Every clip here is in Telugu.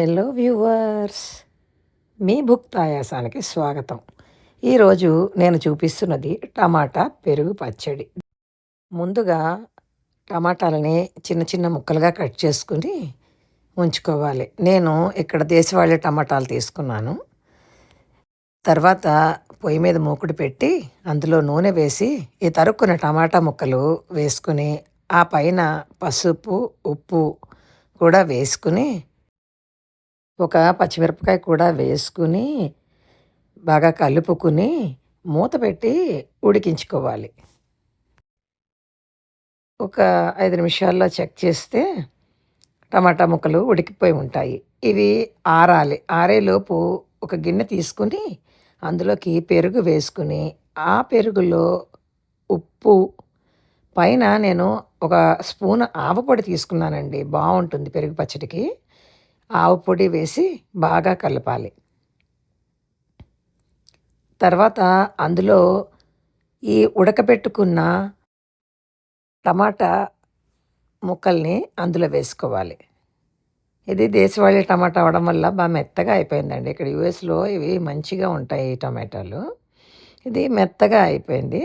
హలో వ్యూవర్స్, మీ భుక్తి ఆయాసానికి స్వాగతం. ఈరోజు నేను చూపిస్తున్నది టమాటా పెరుగు పచ్చడి. ముందుగా టమాటాలని చిన్న చిన్న ముక్కలుగా కట్ చేసుకుని ఉంచుకోవాలి. నేను ఇక్కడ దేశవాళీ టమాటాలు తీసుకున్నాను. తర్వాత పొయ్యి మీద మూకుడు పెట్టి అందులో నూనె వేసి ఈ తరుక్కున్న టమాటా ముక్కలు వేసుకుని ఆ పైన పసుపు, ఉప్పు కూడా వేసుకుని ఒక పచ్చిమిరపకాయ కూడా వేసుకుని బాగా కలుపుకుని మూత పెట్టి ఉడికించుకోవాలి. ఒక 5 నిమిషాల్లో చెక్ చేస్తే టమాటా ముక్కలు ఉడికిపోయి ఉంటాయి. ఇవి ఆరాలి. ఆరేలోపు ఒక గిన్నె తీసుకుని అందులోకి పెరుగు వేసుకుని ఆ పెరుగులో ఉప్పు, పైన నేను ఒక స్పూన్ ఆవపొడి తీసుకున్నానండి. బాగుంటుంది పెరుగు పచ్చడికి. ఆవు పొడి వేసి బాగా కలపాలి. తర్వాత అందులో ఈ ఉడకబెట్టుకున్న టమాటా ముక్కల్ని అందులో వేసుకోవాలి. ఇది దేశవాళీ టమాటా అవ్వడం వల్ల బాగా మెత్తగా అయిపోయిందండి. ఇక్కడ యూఎస్లో ఇవి మంచిగా ఉంటాయి ఈ టమాటాలు. ఇది మెత్తగా అయిపోయింది.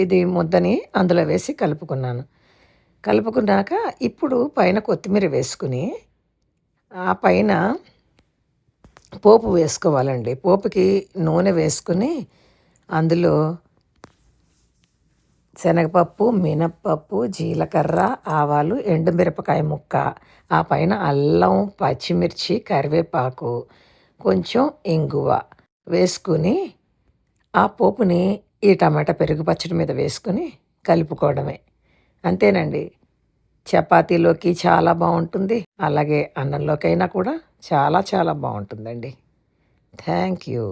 ఇది ముద్దని అందులో వేసి కలుపుకున్నాను. కలుపుకున్నాక ఇప్పుడు పైన కొత్తిమీర వేసుకుని ఆ పైన పోపు వేసుకోవాలండి. పోపుకి నూనె వేసుకుని అందులో శనగపప్పు, మినప్పప్పు, జీలకర్ర, ఆవాలు, ఎండుమిరపకాయ ముక్క, ఆ పైన అల్లం, పచ్చిమిర్చి, కరివేపాకు, కొంచెం ఇంగువ వేసుకుని ఆ పోపుని ఈ టమాటా పెరుగు పచ్చడి మీద వేసుకుని కలుపుకోవడమే. అంతేనండి. చపాతీలోకి చాలా బాగుంటుంది. అలాగే అన్నంలోకైనా కూడా చాలా చాలా బాగుంటుందండి. Thank you.